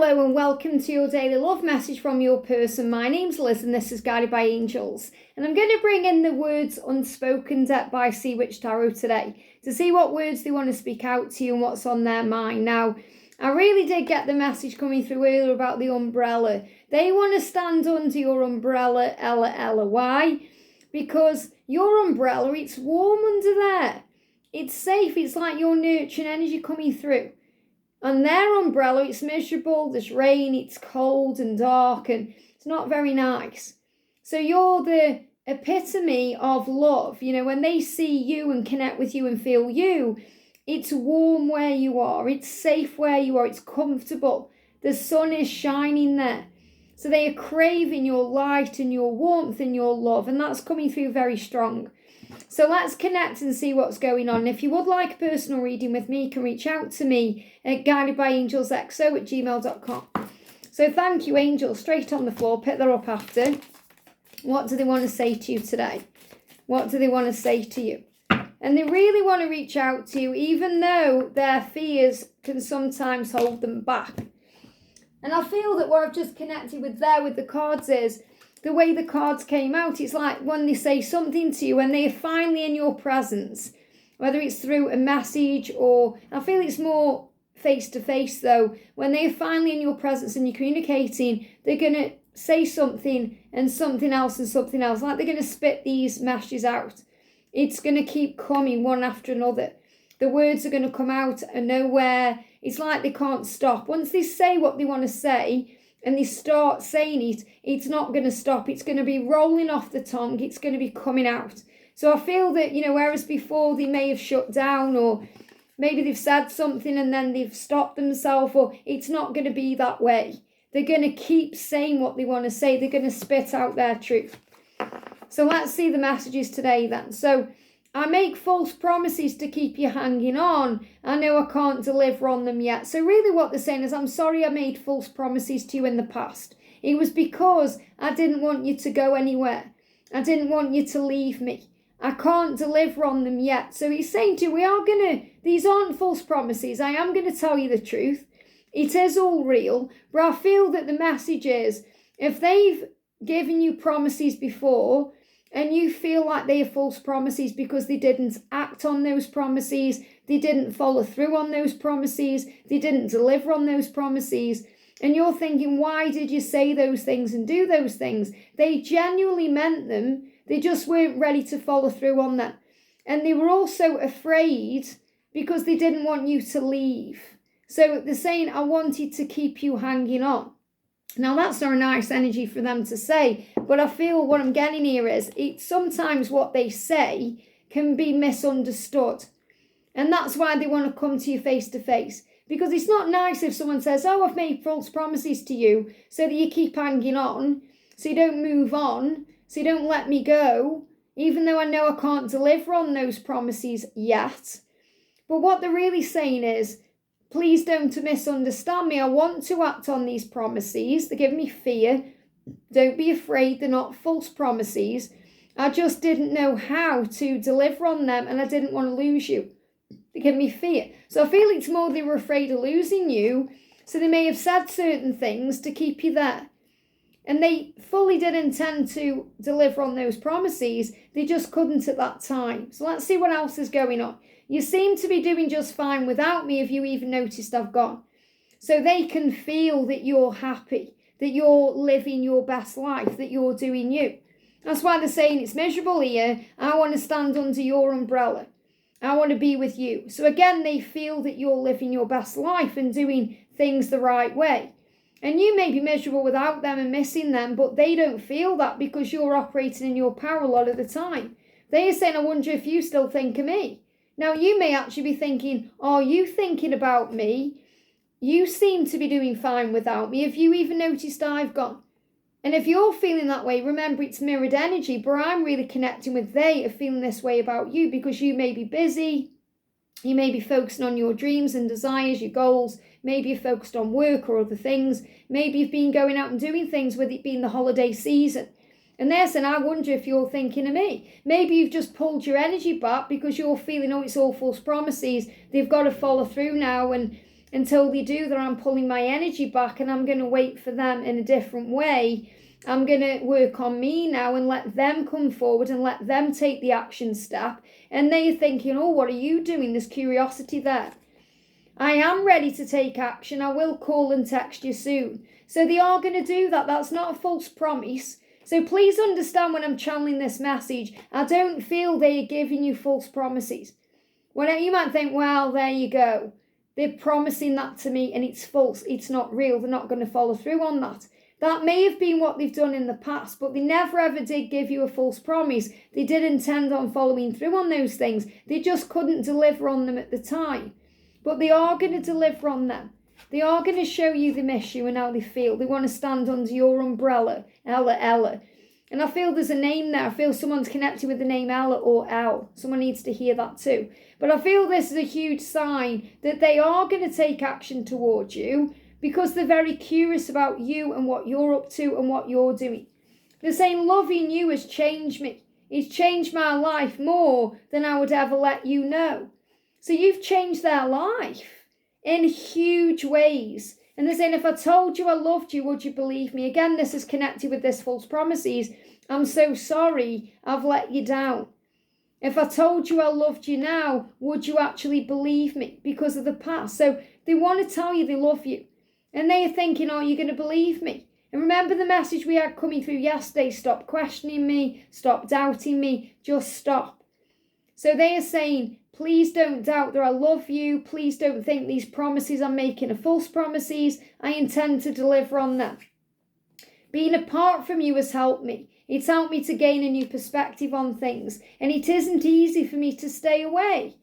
Hello and welcome to your daily love message from your person. My name's Liz and this is Guided by Angels. And I'm going to bring in the words Unspoken deck by Cwtch Tarot today to see what words they want to speak out to you and what's on their mind. Now, I really did get the message coming through earlier about the umbrella. They want to stand under your umbrella, Ella, Ella. Why? Because your umbrella, it's warm under there. It's safe. It's like your nurturing energy coming through. On their umbrella, it's miserable, there's rain, it's cold and dark, and it's not very nice. So you're the epitome of love. You know, when they see you and connect with you and feel you, it's warm where you are, it's safe where you are, it's comfortable. The sun is shining there. So they are craving your light and your warmth and your love, and that's coming through very strong. So let's connect and see what's going on. If you would like a personal reading with me, you can reach out to me at guidedbyangelsxo@gmail.com. So thank you, angels. Straight on the floor, pick that up after. What do they want to say to you today? What do they want to say to you? And they really want to reach out to you, even though their fears can sometimes hold them back. And I feel that what I've just connected with there with the cards is the way the cards came out. It's like when they say something to you, when they are finally in your presence, whether it's through a message or, I feel it's more face to face though, when they are finally in your presence and you're communicating, they're going to say something and something else and something else, like they're going to spit these messages out. It's going to keep coming one after another. The words are going to come out and nowhere. It's like they can't stop. Once they say what they want to say, and they start saying it, it's not going to stop. It's going to be rolling off the tongue. It's going to be coming out. So I feel that, you know, whereas before they may have shut down or maybe they've said something and then they've stopped themselves, or it's not going to be that way. They're going to keep saying what they want to say. They're going to spit out their truth. So let's see the messages today then. So I make false promises to keep you hanging on. I know I can't deliver on them yet. So really what they're saying is, I'm sorry I made false promises to you in the past. It was because I didn't want you to go anywhere. I didn't want you to leave me. I can't deliver on them yet. So he's saying to you, these aren't false promises. I am going to tell you the truth. It is all real. But I feel that the message is, if they've given you promises before, and you feel like they are false promises because they didn't act on those promises, they didn't follow through on those promises, they didn't deliver on those promises, and you're thinking, why did you say those things and do those things? They genuinely meant them, they just weren't ready to follow through on them. And they were also afraid because they didn't want you to leave. So they're saying, I wanted to keep you hanging on. Now, that's not a nice energy for them to say, but I feel what I'm getting here is it's sometimes what they say can be misunderstood. And that's why they want to come to you face to face. Because it's not nice if someone says, oh, I've made false promises to you so that you keep hanging on, so you don't move on, so you don't let me go, even though I know I can't deliver on those promises yet. But what they're really saying is, please don't misunderstand me. I want to act on these promises. They give me fear. Don't be afraid. They're not false promises. I just didn't know how to deliver on them and I didn't want to lose you. They give me fear. So I feel it's more they were afraid of losing you. So they may have said certain things to keep you there. And they fully did intend to deliver on those promises. They just couldn't at that time. So let's see what else is going on. You seem to be doing just fine without me if you even noticed I've gone. So they can feel that you're happy, that you're living your best life, that you're doing you. That's why they're saying it's miserable here. I want to stand under your umbrella. I want to be with you. So again, they feel that you're living your best life and doing things the right way. And you may be miserable without them and missing them, but they don't feel that because you're operating in your power a lot of the time. They are saying, I wonder if you still think of me. Now, you may actually be thinking, are you thinking about me? You seem to be doing fine without me. Have you even noticed I've gone? And if you're feeling that way, remember it's mirrored energy, but I'm really connecting with they are feeling this way about you because you may be busy. You may be focusing on your dreams and desires, your goals. Maybe you're focused on work or other things. Maybe you've been going out and doing things with it being the holiday season. And they're saying, I wonder if you're thinking of me. Maybe you've just pulled your energy back because you're feeling, oh, it's all false promises. They've got to follow through now. And until they do that, I'm pulling my energy back and I'm going to wait for them in a different way. I'm going to work on me now and let them come forward and let them take the action step. And they're thinking, oh, what are you doing? There's curiosity there. I am ready to take action. I will call and text you soon. So they are going to do that. That's not a false promise. So please understand when I'm channeling this message, I don't feel they are giving you false promises. When you might think, well, there you go. They're promising that to me and it's false. It's not real. They're not going to follow through on that. That may have been what they've done in the past, but they never ever did give you a false promise. They did intend on following through on those things. They just couldn't deliver on them at the time. But they are going to deliver on them. They are going to show you the issue and how they feel. They want to stand under your umbrella, Ella. And I feel there's a name there. I feel someone's connected with the name Ella or Elle. Someone needs to hear that too. But I feel this is a huge sign that they are going to take action towards you because they're very curious about you and what you're up to and what you're doing. They're saying loving you has changed me. It's changed my life more than I would ever let you know. So you've changed their life in huge ways. And they're saying, if I told you I loved you, would you believe me? Again, this is connected with this false promises. I'm so sorry, I've let you down. If I told you I loved you now, would you actually believe me because of the past? So they want to tell you they love you. And they are thinking, are you going to believe me? And remember the message we had coming through yesterday, stop questioning me, stop doubting me, just stop. So they are saying, please don't doubt that I love you. Please don't think these promises I'm making are false promises. I intend to deliver on them. Being apart from you has helped me. It's helped me to gain a new perspective on things. And it isn't easy for me to stay away.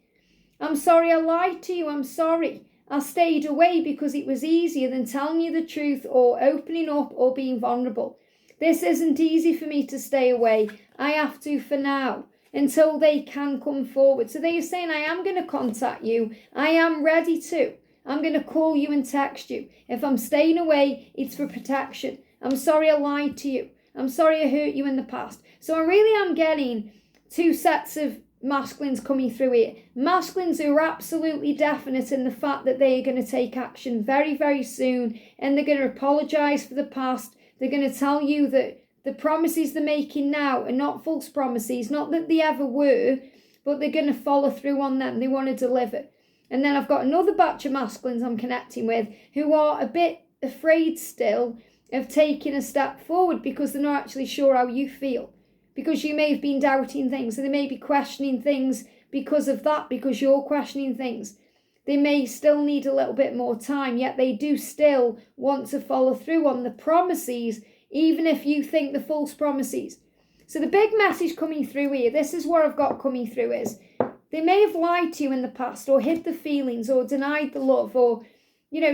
I'm sorry I lied to you. I'm sorry. I stayed away because it was easier than telling you the truth or opening up or being vulnerable. This isn't easy for me to stay away. I have to for now, until they can come forward. So they are saying, I am going to contact you. I am ready to. I'm going to call you and text you. If I'm staying away, it's for protection. I'm sorry I lied to you. I'm sorry I hurt you in the past. So I really am getting two sets of masculines coming through here. Masculines who are absolutely definite in the fact that they are going to take action very, very soon. And they're going to apologise for the past. They're going to tell you that the promises they're making now are not false promises, not that they ever were, but they're going to follow through on them. They want to deliver. And then I've got another batch of masculines I'm connecting with who are a bit afraid still of taking a step forward because they're not actually sure how you feel. Because you may have been doubting things, and they may be questioning things because of that, because you're questioning things. They may still need a little bit more time, yet they do still want to follow through on the promises, even if you think the false promises. So the big message coming through here, this is what I've got coming through is, they may have lied to you in the past or hid the feelings or denied the love or,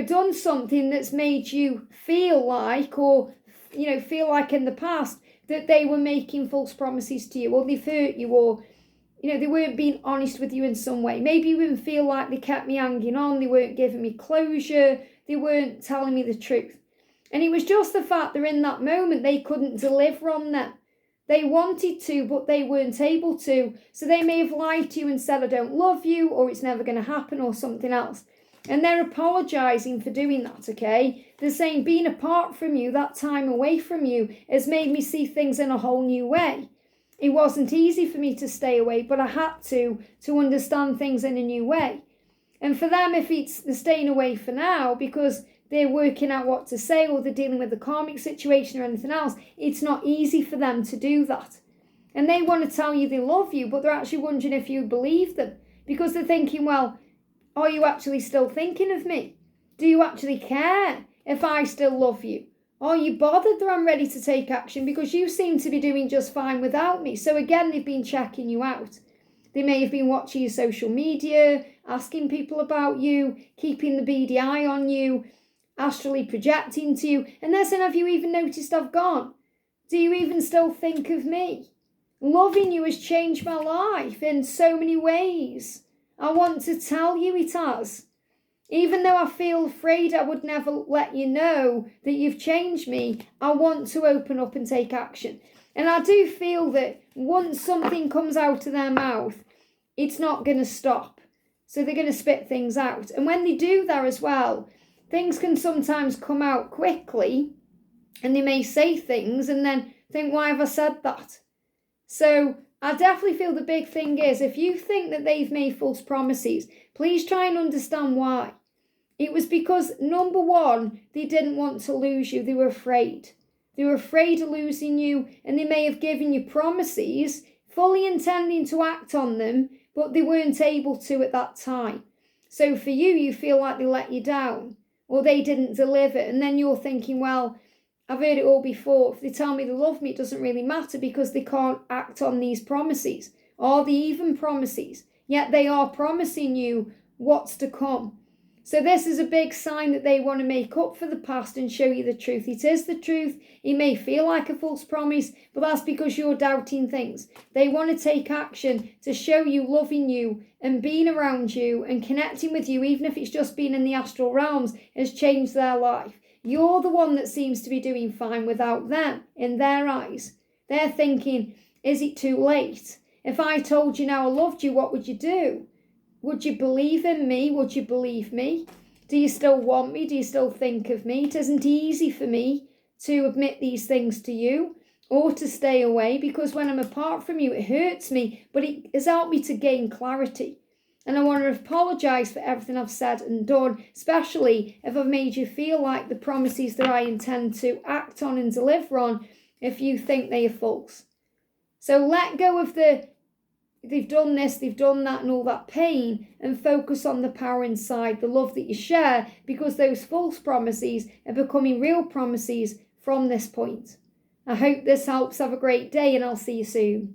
done something that's made you feel like in the past that they were making false promises to you or they've hurt you or, they weren't being honest with you in some way. Maybe you even feel like they kept me hanging on, they weren't giving me closure, they weren't telling me the truth. And it was just the fact that in that moment they couldn't deliver on them. They wanted to, but they weren't able to. So they may have lied to you and said, I don't love you, or it's never going to happen, or something else. And they're apologising for doing that, okay? They're saying being apart from you, that time away from you, has made me see things in a whole new way. It wasn't easy for me to stay away, but I had to understand things in a new way. And for them, if they're staying away for now because they're working out what to say or they're dealing with a karmic situation or anything else, it's not easy for them to do that. And they want to tell you they love you, but they're actually wondering if you believe them because they're thinking, well, are you actually still thinking of me? Do you actually care if I still love you? Are you bothered that I'm ready to take action because you seem to be doing just fine without me? So again, they've been checking you out. They may have been watching your social media, asking people about you, keeping the beady eye on you, astrally projecting to you, and they're saying, have you even noticed I've gone? Do you even still think of me? Loving you has changed my life in so many ways. I want to tell you it has. Even though I feel afraid I would never let you know that you've changed me, I want to open up and take action. And I do feel that once something comes out of their mouth, it's not going to stop. So they're going to spit things out. And when they do that as well, things can sometimes come out quickly and they may say things and then think, why have I said that? So I definitely feel the big thing is, if you think that they've made false promises, please try and understand why. It was because, number one, they didn't want to lose you. They were afraid. They were afraid of losing you, and they may have given you promises, fully intending to act on them, but they weren't able to at that time. So for you, you feel like they let you down, or they didn't deliver, and then you're thinking, well, I've heard it all before. If they tell me they love me, it doesn't really matter because they can't act on these promises. Are they even promises? Yet they are promising you what's to come. So this is a big sign that they want to make up for the past and show you the truth. It is the truth. It may feel like a false promise, but that's because you're doubting things. They want to take action to show you loving you and being around you and connecting with you, even if it's just being in the astral realms, has changed their life. You're the one that seems to be doing fine without them in their eyes. They're thinking, is it too late? If I told you now I loved you, what would you do? Would you believe in me? Would you believe me? Do you still want me? Do you still think of me? It isn't easy for me to admit these things to you or to stay away, because when I'm apart from you, it hurts me, but it has helped me to gain clarity. And I want to apologise for everything I've said and done, especially if I've made you feel like the promises that I intend to act on and deliver on, if you think they are false. So let go of the, they've done this, they've done that, and all that pain, and focus on the power inside, the love that you share, because those false promises are becoming real promises from this point. I hope this helps. Have a great day, and I'll see you soon.